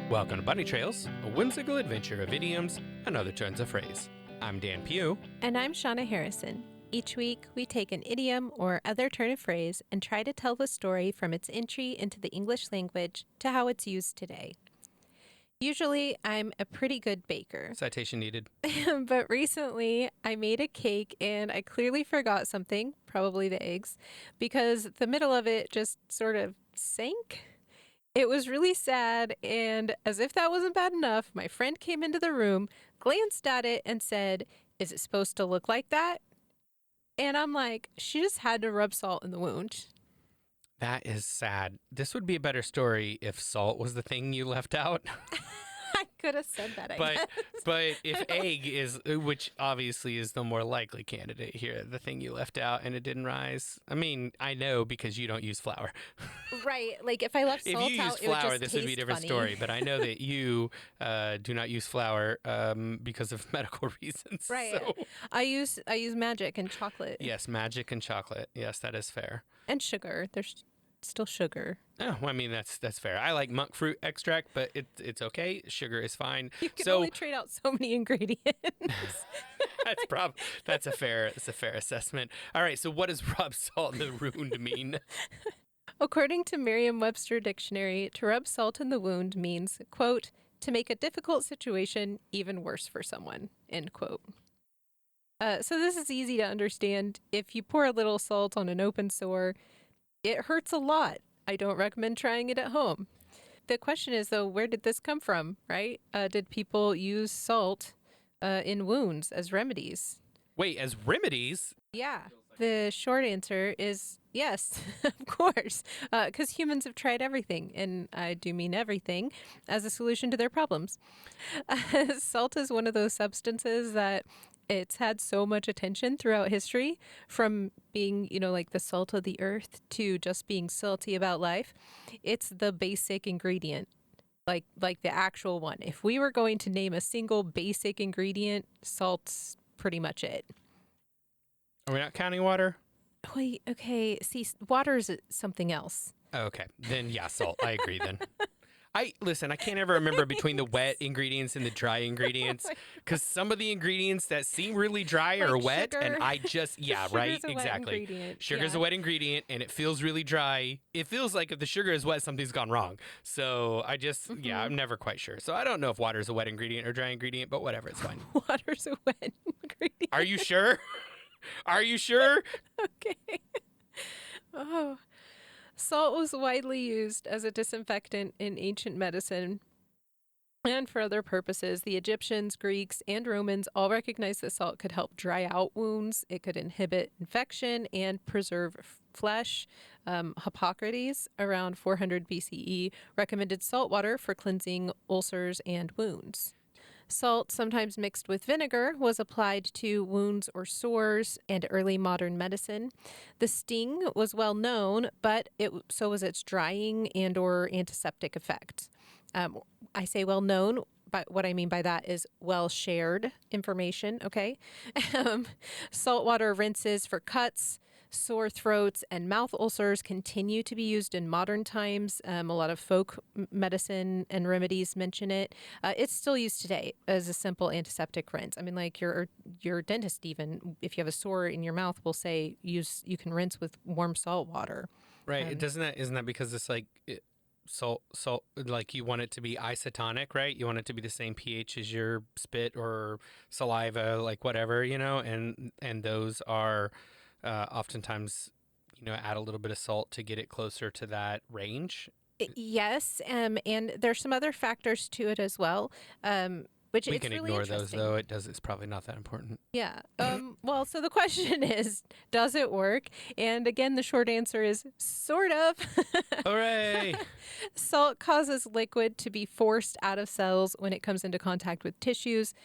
Welcome to Bunny Trails, a whimsical adventure of idioms and other turns of phrase. I'm Dan Pugh. And I'm Shauna Harrison. Each week, we take an idiom or other turn of phrase and try to tell the story from its entry into the English language to how it's used today. Usually, I'm a pretty good baker. Citation needed. But recently, I made a cake and I clearly forgot something, probably the eggs, because the middle of it just sort of sank. It was really sad, and as if that wasn't bad enough, my friend came into the room, glanced at it, and said, "Is it supposed to look like that?" And I'm like, she just had to rub salt in the wound. That is sad. This would be a better story if salt was the thing you left out. I could have said that, I guess. But if egg is, which obviously is the more likely candidate here, the thing you left out and it didn't rise. I mean, I know because you don't use flour. Right. Like if I left salt if you out, use it would flour, just this would be a different funny. story. But I know that you do not use flour because of medical reasons. Right. So. I use magic and chocolate. Yes, magic and chocolate. Yes, that is fair. And sugar. There's still sugar. Oh, well, I mean, that's fair. I like monk fruit extract, but it's okay. Sugar is fine. You can only trade out so many ingredients. That's a fair assessment. All right, so what does rub salt in the wound mean? According to Merriam-Webster Dictionary, to rub salt in the wound means, quote, to make a difficult situation even worse for someone, end quote. So this is easy to understand. If you pour a little salt on an open sore, it hurts a lot. I don't recommend trying it at home. The question is, though, where did this come from, right? Did people use salt in wounds as remedies? Wait, as remedies? Yeah. The short answer is yes, of course, because humans have tried everything, and I do mean everything, as a solution to their problems. Salt is one of those substances that it's had so much attention throughout history, from being, like the salt of the earth to just being salty about life. It's the basic ingredient, like the actual one. If we were going to name a single basic ingredient, salt's pretty much it. Are we not counting water? Wait, okay. See, water is something else. Oh, okay. Then, yeah, salt. I agree then. I can't ever remember between the wet ingredients and the dry ingredients, because some of the ingredients that seem really dry are wet, sugar. and I just, right, exactly. Sugar's a wet ingredient, and it feels really dry. It feels like if the sugar is wet, something's gone wrong. So I just, I'm never quite sure. So I don't know if water's a wet ingredient or dry ingredient, but whatever, it's fine. Water's a wet ingredient. Are you sure? Are you sure? Okay. Oh. Salt was widely used as a disinfectant in ancient medicine and for other purposes. The Egyptians, Greeks, and Romans all recognized that salt could help dry out wounds. It could inhibit infection and preserve flesh. Hippocrates, around 400 BCE, recommended salt water for cleansing ulcers and wounds. Salt, sometimes mixed with vinegar, was applied to wounds or sores and early modern medicine. The sting was well known, but so was its drying and or antiseptic effect. I say well known, but what I mean by that is well shared information, okay? Saltwater rinses for cuts, sore throats, and mouth ulcers continue to be used in modern times. A lot of folk medicine and remedies mention it. It's still used today as a simple antiseptic rinse. I mean, like your dentist, even if you have a sore in your mouth, will say you can rinse with warm salt water. Right. Isn't that because it's like salt, like you want it to be isotonic, right? You want it to be the same pH as your spit or saliva, like whatever, and those are oftentimes, add a little bit of salt to get it closer to that range. Yes, and there's some other factors to it as well. Which we it's can really ignore those, though. It's probably not that important. Yeah. Well, so the question is, does it work? And again, the short answer is sort of. Hooray! Salt causes liquid to be forced out of cells when it comes into contact with tissues.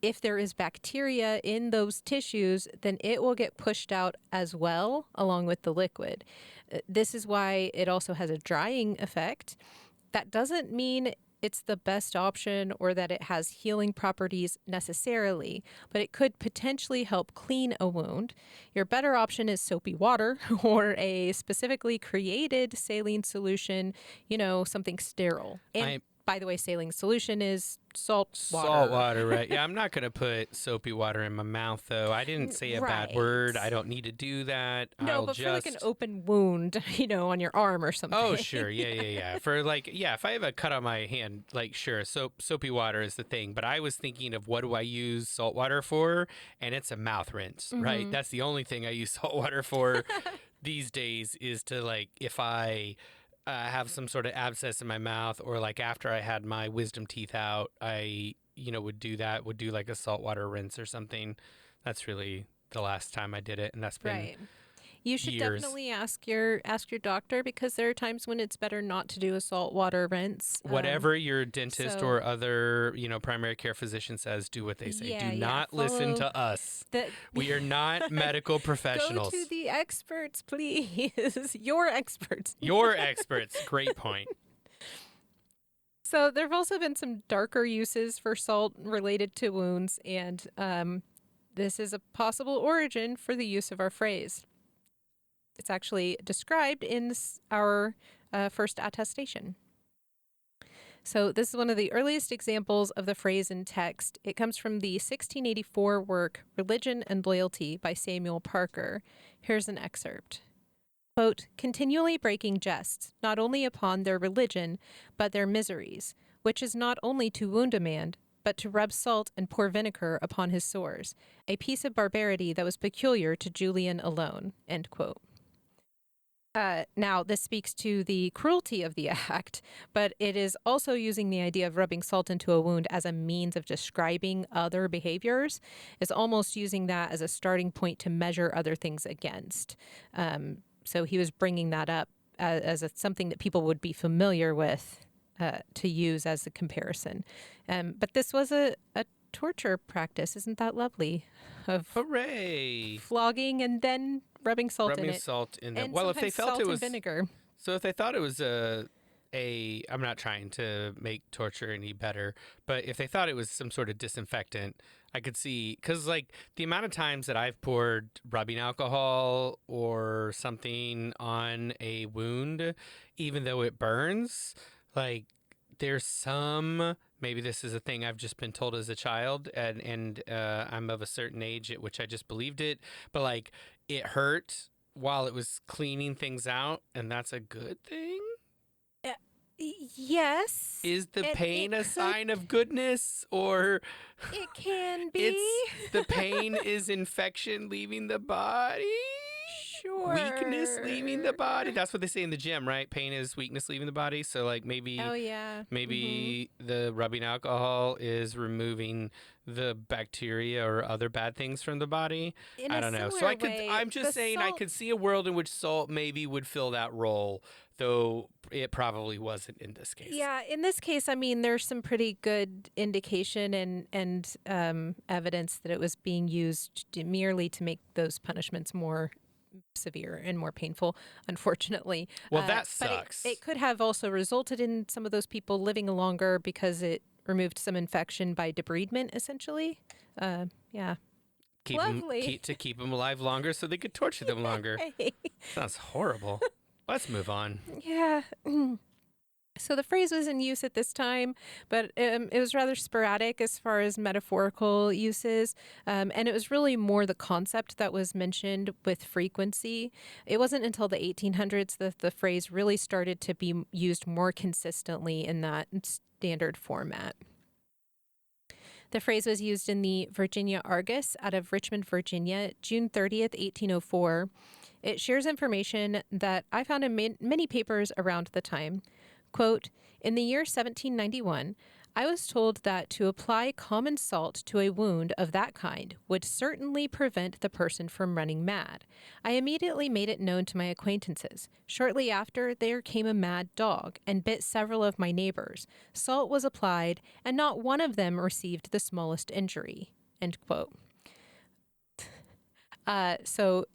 If there is bacteria in those tissues, then it will get pushed out as well, along with the liquid. This is why it also has a drying effect. That doesn't mean it's the best option or that it has healing properties necessarily, but it could potentially help clean a wound. Your better option is soapy water or a specifically created saline solution, something sterile. And by the way, saline solution is salt Salt water. water, right? Yeah, I'm not going to put soapy water in my mouth, though. I didn't say a bad word. I Right. don't need to do that. No, I'll but for like an just. open wound, on your arm or Oh, something. sure. Yeah, yeah, yeah. For like, yeah, if I have a cut on my hand, like, sure, soapy water is the thing. But I was thinking of what do I use salt water for? And it's a mouth rinse, right? Hmm. That's the only thing I use salt water for these days is to, like, if I have some sort of abscess in my mouth or like after I had my wisdom teeth out, I, would do that, would do like a saltwater rinse or something. That's really the last time I did it. And that's been Right. You should years. definitely ask your doctor because there are times when it's better not to do a saltwater rinse. Whatever your dentist So or other, primary care physician says, do what they say. Do yeah, not listen follow to us. the. We are not medical Go to professionals. the experts, please. Your experts. You're experts. Great point. So there have also been some darker uses for salt related to wounds, and this is a possible origin for the use of our phrase. It's actually described in our first attestation. So this is one of the earliest examples of the phrase in text. It comes from the 1684 work Religion and Loyalty by Samuel Parker. Here's an excerpt. Quote, continually breaking jests, not only upon their religion, but their miseries, which is not only to wound a man, but to rub salt and pour vinegar upon his sores, a piece of barbarity that was peculiar to Julian alone, end quote. Now, this speaks to the cruelty of the act, but it is also using the idea of rubbing salt into a wound as a means of describing other behaviors. It's almost using that as a starting point to measure other things against. So he was bringing that up as something that people would be familiar with to use as a comparison. But this was a torture practice. Isn't that lovely? Of Hooray. flogging and then rubbing salt in Rubbing it. salt in them. And Well, if they sometimes felt salt it and was. vinegar. So if they thought it was I'm not trying to make torture any better, but if they thought it was some sort of disinfectant, I could see, because like the amount of times that I've poured rubbing alcohol or something on a wound, even though it burns, like there's some, maybe this is a thing I've just been told as a child and I'm of a certain age at which I just believed it, but like it hurt while it was cleaning things out, and that's a good thing? Uh, yes. Is the And pain a sign of goodness, or it can be. it's the pain is infection leaving the body? Sure. Weakness leaving the body? That's what they say in the gym, right? Pain is weakness leaving the body. So like maybe Oh yeah. maybe the rubbing alcohol is removing the bacteria or other bad things from the body. In I a don't know. So similar way, I'm just the saying I salt. could see a world in which salt maybe would fill that role, though it probably wasn't in this case. Yeah, in this case, I mean, there's some pretty good indication and evidence that it was being used merely to make those punishments more severe and more painful, unfortunately. Well, that But sucks. it could have also resulted in some of those people living longer because it removed some infection by debridement, essentially. Yeah. Lovely. Keep them alive longer so they could torture them longer. Sounds horrible. Let's move on. Yeah. So the phrase was in use at this time, but it was rather sporadic as far as metaphorical uses. And it was really more the concept that was mentioned with frequency. It wasn't until the 1800s that the phrase really started to be used more consistently in that standard format. The phrase was used in the Virginia Argus out of Richmond, Virginia, June 30th, 1804. It shares information that I found in many papers around the time. Quote, in the year 1791, I was told that to apply common salt to a wound of that kind would certainly prevent the person from running mad. I immediately made it known to my acquaintances. Shortly after, there came a mad dog and bit several of my neighbors. Salt was applied, and not one of them received the smallest injury. End quote. So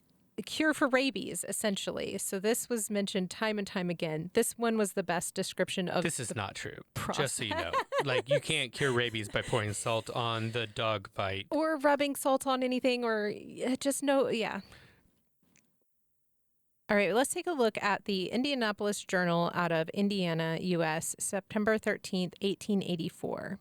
cure for rabies, essentially. So this was mentioned time and time again. This one was the best description of This is not true. process. Just so you know. Like, you can't cure rabies by pouring salt on the dog bite. Or rubbing salt on anything, or just no, yeah. All right, let's take a look at the Indianapolis Journal out of Indiana, U.S., September 13th, 1884.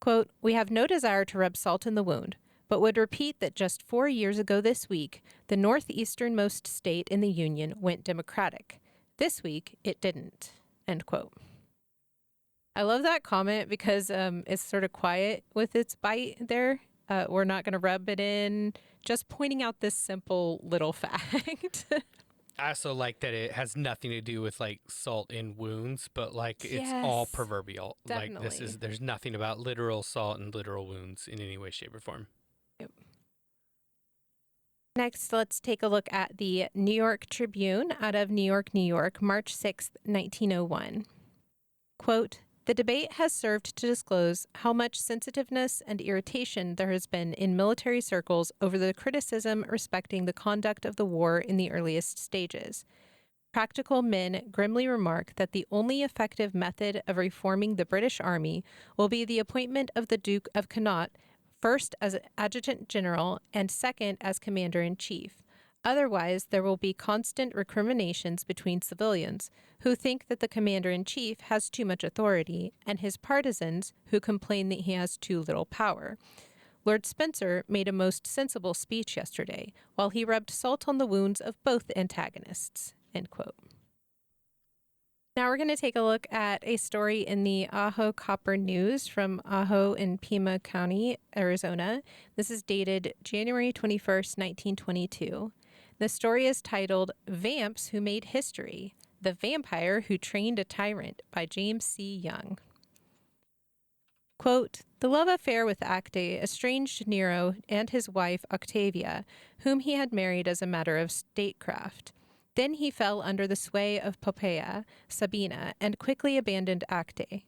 Quote, "We have no desire to rub salt in the wound, but would repeat that just 4 years ago this week, the northeasternmost state in the Union went Democratic. This week, it didn't." End quote. I love that comment because it's sort of quiet with its bite there. We're not going to rub it in, just pointing out this simple little fact. I also like that it has nothing to do with like salt in wounds, but like it's all Yes, proverbial. Like definitely. there's nothing about literal salt and literal wounds in any way, shape, or form. Yep. Next, let's take a look at the New York Tribune out of New York, New York, March 6th, 1901. Quote, "The debate has served to disclose how much sensitiveness and irritation there has been in military circles over the criticism respecting the conduct of the war in the earliest stages. Practical men grimly remark that the only effective method of reforming the British Army will be the appointment of the Duke of Connaught, first as Adjutant General and second as Commander-in-Chief. Otherwise, there will be constant recriminations between civilians, who think that the Commander-in-Chief has too much authority, and his partisans, who complain that he has too little power. Lord Spencer made a most sensible speech yesterday, while he rubbed salt on the wounds of both antagonists." End quote. Now we're going to take a look at a story in the Ajo Copper News from Ajo in Pima County, Arizona. This is dated January 21st, 1922. The story is titled "Vamps Who Made History: The Vampire Who Trained a Tyrant" by James C. Young. Quote, "The love affair with Acte estranged Nero and his wife Octavia, whom he had married as a matter of statecraft. Then he fell under the sway of Poppaea, Sabina, and quickly abandoned Acte.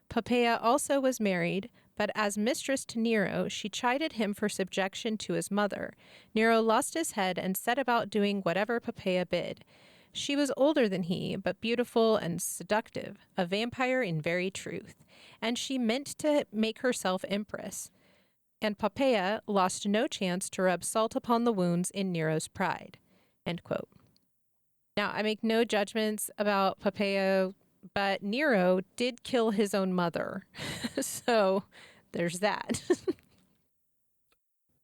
Poppaea also was married, but as mistress to Nero, she chided him for subjection to his mother. Nero lost his head and set about doing whatever Poppaea bid. She was older than he, but beautiful and seductive, a vampire in very truth, and she meant to make herself empress. And Poppaea lost no chance to rub salt upon the wounds in Nero's pride." End quote. Now, I make no judgments about Poppaea, but Nero did kill his own mother. So there's that.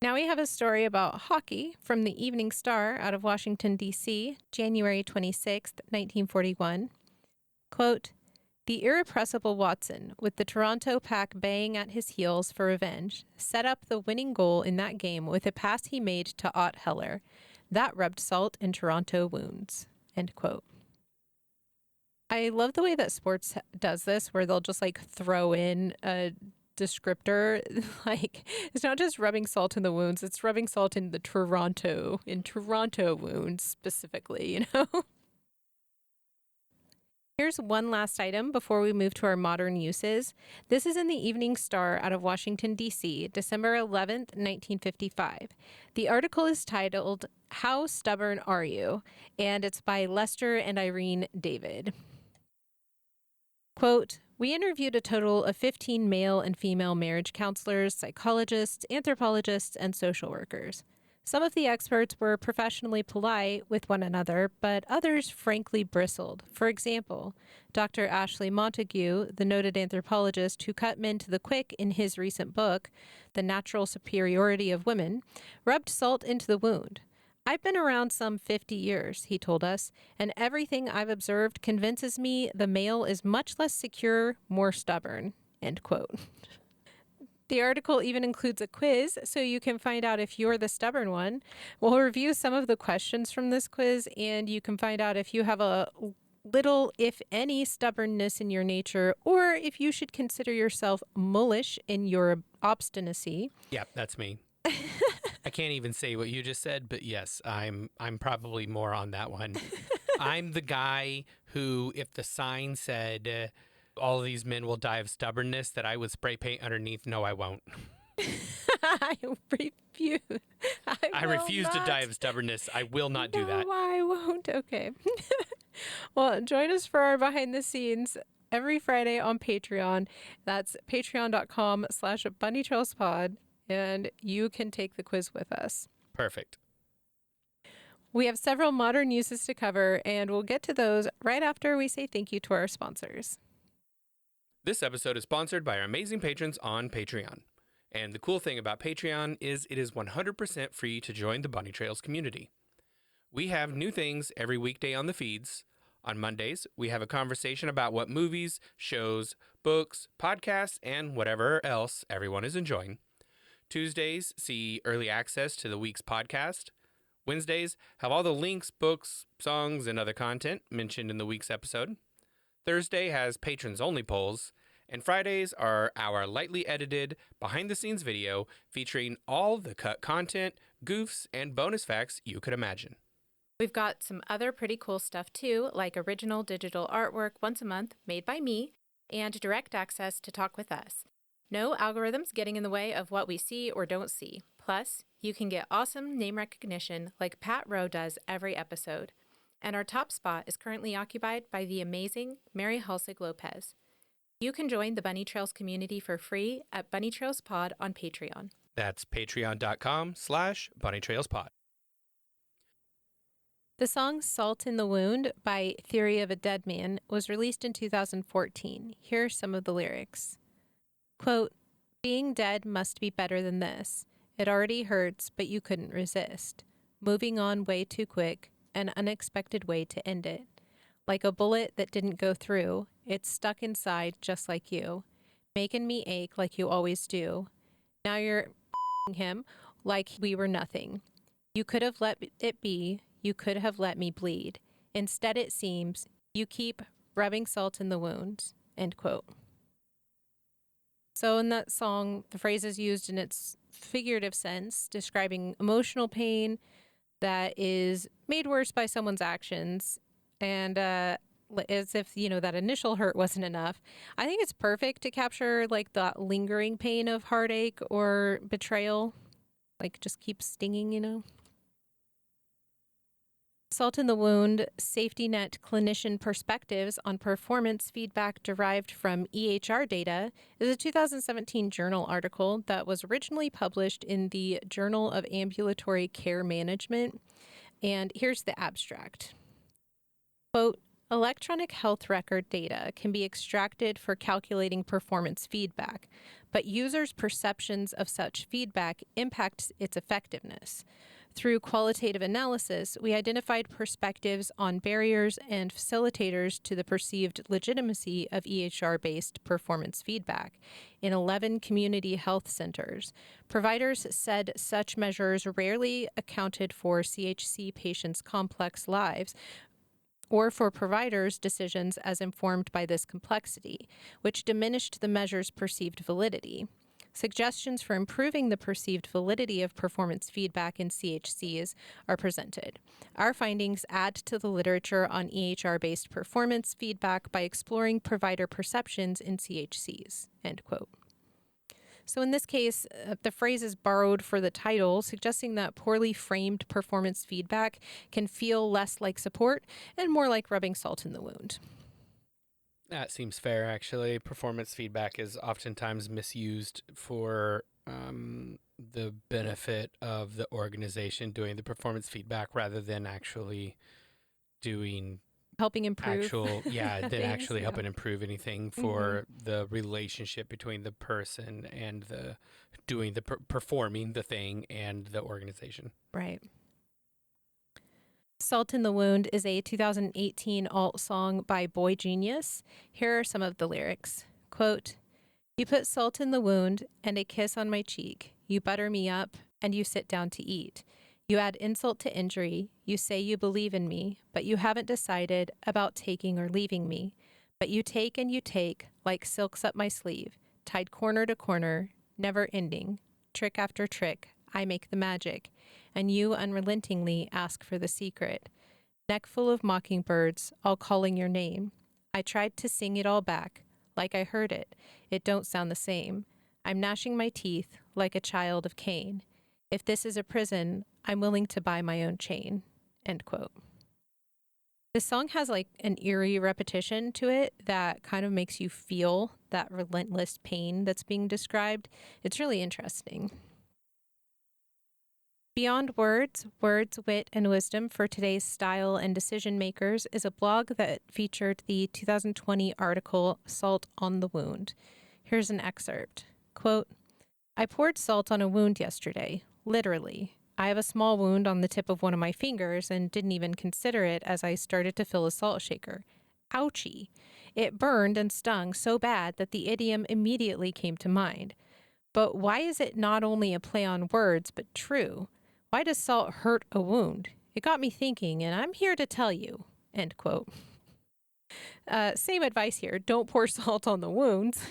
Now we have a story about hockey from the Evening Star out of Washington, D.C., January 26th, 1941. Quote, "The irrepressible Watson, with the Toronto pack baying at his heels for revenge, set up the winning goal in that game with a pass he made to Ott Heller. That rubbed salt in Toronto wounds." End quote. I love the way that sports does this, where they'll just like throw in a descriptor. Like, it's not just rubbing salt in the wounds, it's rubbing salt in Toronto wounds specifically, you know? Here's one last item before we move to our modern uses. This is in the Evening Star out of Washington, D.C., December 11th, 1955. The article is titled, "How Stubborn Are You?" and it's by Lester and Irene David. Quote, "We interviewed a total of 15 male and female marriage counselors, psychologists, anthropologists, and social workers. Some of the experts were professionally polite with one another, but others frankly bristled. For example, Dr. Ashley Montague, the noted anthropologist who cut men to the quick in his recent book, The Natural Superiority of Women, rubbed salt into the wound. I've been around some 50 years, he told us, and everything I've observed convinces me the male is much less secure, more stubborn." End quote. The article even includes a quiz, so you can find out if you're the stubborn one. We'll review some of the questions from this quiz, and you can find out if you have a little, if any, stubbornness in your nature, or if you should consider yourself mullish in your obstinacy. Yep, that's me. I can't even say what you just said, but yes, I'm probably more on that one. I'm the guy who, if the sign said all of these men will die of stubbornness, that I would spray paint underneath. No, I won't. I refuse. I will refuse to not. die of stubbornness. I will not do No, that. I won't. Okay. Well, join us for our behind the scenes every Friday on Patreon. That's patreon.com/bunnytrailspod, and you can take the quiz with us. Perfect. We have several modern uses to cover, and we'll get to those right after we say thank you to our sponsors. This episode is sponsored by our amazing patrons on Patreon. And the cool thing about Patreon is it is 100% free to join the Bunny Trails community. We have new things every weekday on the feeds. On Mondays, we have a conversation about what movies, shows, books, podcasts, and whatever else everyone is enjoying. Tuesdays see early access to the week's podcast. Wednesdays have all the links, books, songs, and other content mentioned in the week's episode. Thursday has patrons-only polls. And Fridays are our lightly edited, behind-the-scenes video featuring all the cut content, goofs, and bonus facts you could imagine. We've got some other pretty cool stuff too, like original digital artwork once a month made by me, and direct access to talk with us. No algorithms getting in the way of what we see or don't see. Plus, you can get awesome name recognition like Pat Rowe does every episode. And our top spot is currently occupied by the amazing Mary Halsig Lopez. You can join the Bunny Trails community for free at Bunny Trails Pod on Patreon. That's patreon.com/bunnytrailspod. The song Salt in the Wound by Theory of a Dead Man was released in 2014. Here are some of the lyrics. Quote, "Being dead must be better than this. It already hurts, but you couldn't resist. Moving on way too quick, an unexpected way to end it. Like a bullet that didn't go through, it's stuck inside just like you, making me ache like you always do. Now you're him like we were nothing. You could have let it be, you could have let me bleed. Instead, it seems you keep rubbing salt in the wound." End quote. So in that song, the phrase is used in its figurative sense, describing emotional pain that is made worse by someone's actions, and as if, that initial hurt wasn't enough. I think it's perfect to capture like the lingering pain of heartache or betrayal, like just keeps stinging. Salt in the Wound, Safety Net Clinician Perspectives on Performance Feedback Derived from EHR Data is a 2017 journal article that was originally published in the Journal of Ambulatory Care Management. And here's the abstract. Quote, "Electronic health record data can be extracted for calculating performance feedback, but users' perceptions of such feedback impacts its effectiveness. Through qualitative analysis, we identified perspectives on barriers and facilitators to the perceived legitimacy of EHR-based performance feedback in 11 community health centers. Providers said such measures rarely accounted for CHC patients' complex lives, or for providers' decisions as informed by this complexity, which diminished the measure's perceived validity. Suggestions for improving the perceived validity of performance feedback in CHCs are presented. Our findings add to the literature on EHR-based performance feedback by exploring provider perceptions in CHCs." End quote. So in this case, the phrase is borrowed for the title, suggesting that poorly framed performance feedback can feel less like support and more like rubbing salt in the wound. That seems fair, actually. Performance feedback is oftentimes misused for the benefit of the organization doing the performance feedback rather than actually doing Helping improve than things, actually yeah. helping improve anything for the relationship between the person and the doing the performing the thing and the organization. Right. Salt in the Wound is a 2018 alt song by Boy Genius. Here are some of the lyrics. Quote, "You put salt in the wound and a kiss on my cheek. You butter me up and you sit down to eat. You add insult to injury. You say you believe in me, but you haven't decided about taking or leaving me. But you take and you take like silks up my sleeve, tied corner to corner, never ending. Trick after trick, I make the magic. And you unrelentingly ask for the secret. Neck full of mockingbirds, all calling your name. I tried to sing it all back, like I heard it. It don't sound the same. I'm gnashing my teeth like a child of Cain. If this is a prison, I'm willing to buy my own chain." End quote. This song has like an eerie repetition to it that kind of makes you feel that relentless pain that's being described. It's really interesting. Beyond Words, Words, Wit, and Wisdom for Today's Style and Decision Makers is a blog that featured the 2020 article Salt on the Wound. Here's an excerpt. Quote, I poured salt on a wound yesterday, literally. I have a small wound on the tip of one of my fingers and didn't even consider it as I started to fill a salt shaker. Ouchie. It burned and stung so bad that the idiom immediately came to mind. But why is it not only a play on words, but true? Why does salt hurt a wound? It got me thinking, and I'm here to tell you. End quote. Same advice here. Don't pour salt on the wounds.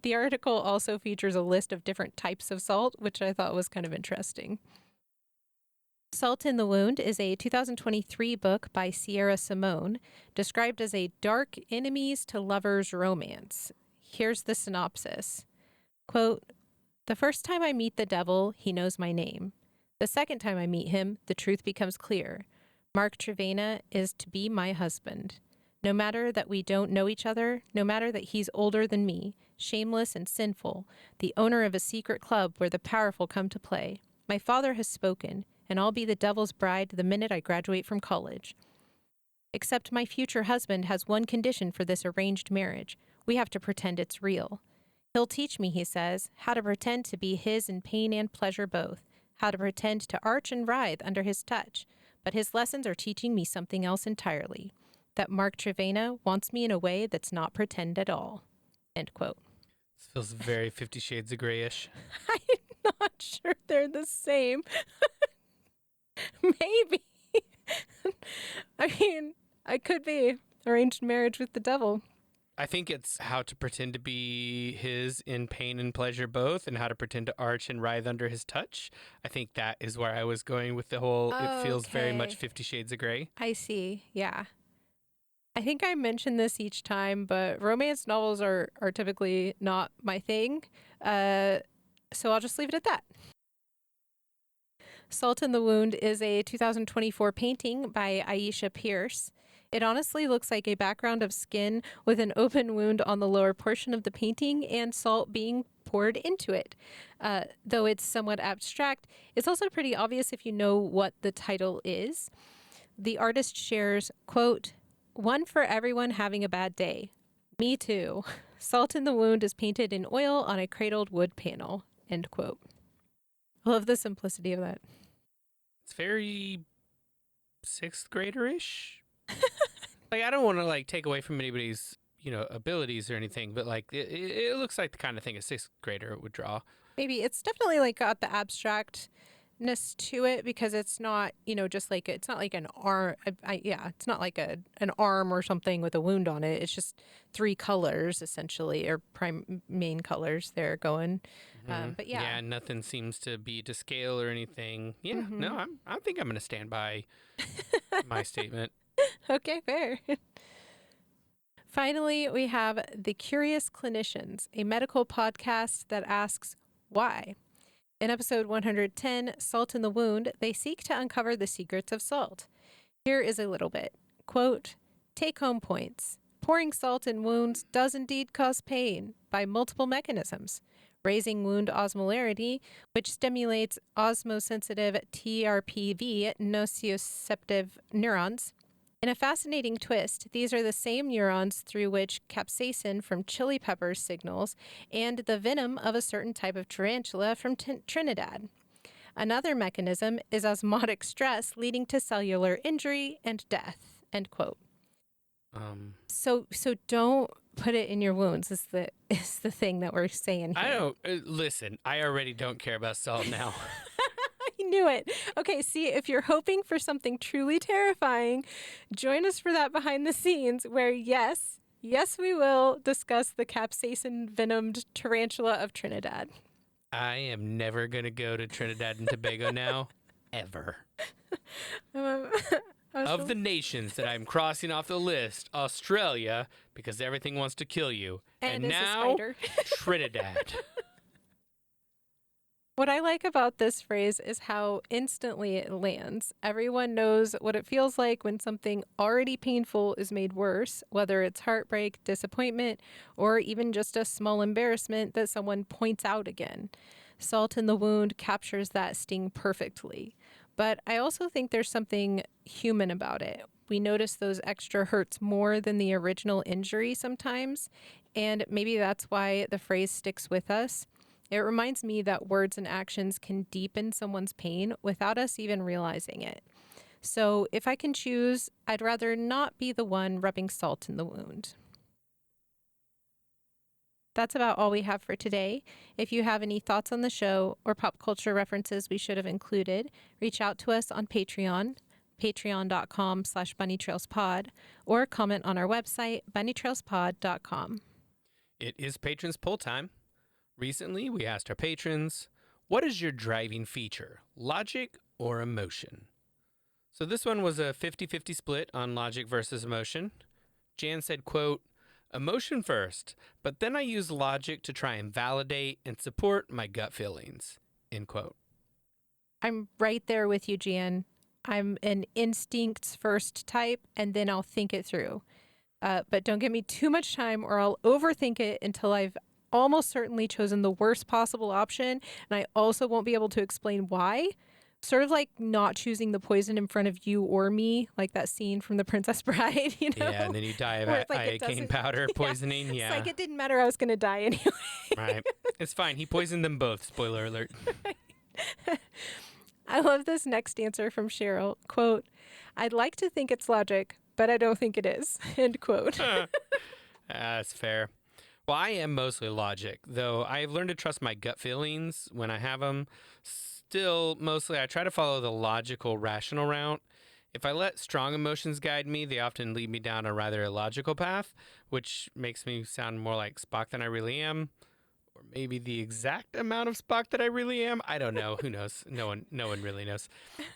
The article also features a list of different types of salt, which I thought was kind of interesting. Salt in the Wound is a 2023 book by Sierra Simone, described as a dark enemies to lovers romance. Here's the synopsis. Quote, the first time I meet the devil, he knows my name. The second time I meet him, the truth becomes clear. Mark Trevena is to be my husband. No matter that we don't know each other, no matter that he's older than me, shameless and sinful, the owner of a secret club where the powerful come to play, my father has spoken, and I'll be the devil's bride the minute I graduate from college. Except my future husband has one condition for this arranged marriage. We have to pretend it's real. He'll teach me, he says, how to pretend to be his in pain and pleasure both, how to pretend to arch and writhe under his touch. But his lessons are teaching me something else entirely, that Mark Trevena wants me in a way that's not pretend at all. End quote. This feels very 50 Shades of Grayish. I'm not sure they're the same. Maybe. I mean, I could be arranged marriage with the devil. I think it's how to pretend to be his in pain and pleasure both, and how to pretend to arch and writhe under his touch. I think that is where I was going with the whole, it feels very much Okay. 50 Shades of Grey. I see. Yeah. I think I mention this each time, but romance novels are typically not my thing. So I'll just leave it at that. Salt in the Wound is a 2024 painting by Aisha Pierce. It honestly looks like a background of skin with an open wound on the lower portion of the painting and salt being poured into it. Though it's somewhat abstract, it's also pretty obvious if you know what the title is. The artist shares, quote, one for everyone having a bad day. Me too. Salt in the Wound is painted in oil on a cradled wood panel. End quote. I love the simplicity of that. It's very sixth grader-ish. Like, I don't want to take away from anybody's, abilities or anything, but it looks like the kind of thing a sixth grader would draw. Maybe it's definitely got the abstractness to it because it's not, just it's not like an arm. It's not like an arm or something with a wound on it. It's just three colors essentially, or main colors they're going. But yeah. Yeah, nothing seems to be to scale or anything. Yeah, no, I think I'm going to stand by my statement. Okay, fair. Finally, we have The Curious Clinicians, a medical podcast that asks why. In episode 110, Salt in the Wound, they seek to uncover the secrets of salt. Here is a little bit. Quote, take-home points. Pouring salt in wounds does indeed cause pain by multiple mechanisms. Raising wound osmolarity, which stimulates osmosensitive TRPV nociceptive neurons. In a fascinating twist, these are the same neurons through which capsaicin from chili peppers signals and the venom of a certain type of tarantula from Trinidad. Another mechanism is osmotic stress leading to cellular injury and death. End quote. So don't put it in your wounds is the thing that we're saying here. I don't listen. I already don't care about salt now. I knew it. Okay, see, if you're hoping for something truly terrifying, join us for that behind the scenes where, yes, we will discuss the capsaicin venomed tarantula of Trinidad. I am never going to go to Trinidad and Tobago now, ever. Of the nations that I'm crossing off the list, Australia, because everything wants to kill you. And it's now, a spider. Trinidad. What I like about this phrase is how instantly it lands. Everyone knows what it feels like when something already painful is made worse, whether it's heartbreak, disappointment, or even just a small embarrassment that someone points out again. Salt in the wound captures that sting perfectly. But I also think there's something human about it. We notice those extra hurts more than the original injury sometimes, and maybe that's why the phrase sticks with us. It reminds me that words and actions can deepen someone's pain without us even realizing it. So if I can choose, I'd rather not be the one rubbing salt in the wound. That's about all we have for today. If you have any thoughts on the show or pop culture references we should have included, reach out to us on Patreon, patreon.com/bunnytrailspod, or comment on our website, bunnytrailspod.com. It is Patrons Poll time. Recently, we asked our patrons, what is your driving feature, logic or emotion? So this one was a 50-50 split on logic versus emotion. Jan said, quote, emotion first, but then I use logic to try and validate and support my gut feelings, end quote. I'm right there with you, Jan. I'm an instincts first type, and then I'll think it through. But don't give me too much time or I'll overthink it until I've almost certainly chosen the worst possible option, and I also won't be able to explain why. Sort of like not choosing the poison in front of you or me, like that scene from The Princess Bride, you know? Yeah, and then you die of Where it's like it iocaine doesn't- powder poisoning. It's Yeah, like it didn't matter, I was going to die anyway. right. It's fine. He poisoned them both. Spoiler alert. I love this next answer from Cheryl. Quote, I'd like to think it's logic, but I don't think it is. End quote. That's fair. Well, I am mostly logic, though I've learned to trust my gut feelings when I have them. Still, mostly I try to follow the logical, rational route. If I let strong emotions guide me, they often lead me down a rather illogical path, which makes me sound more like Spock than I really am. Or maybe the exact amount of Spock that I really am. I don't know. Who knows? No one really knows.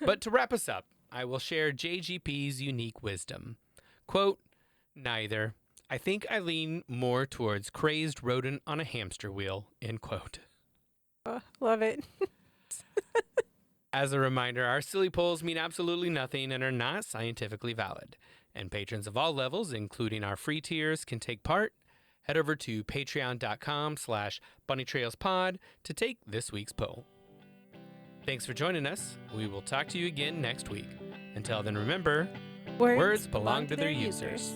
But to wrap us up, I will share JGP's unique wisdom. Quote, neither. I think I lean more towards crazed rodent on a hamster wheel, end quote. Oh, love it. As a reminder, our silly polls mean absolutely nothing and are not scientifically valid. And patrons of all levels, including our free tiers, can take part. Head over to patreon.com/bunnytrailspod to take this week's poll. Thanks for joining us. We will talk to you again next week. Until then, remember, words belong to their users.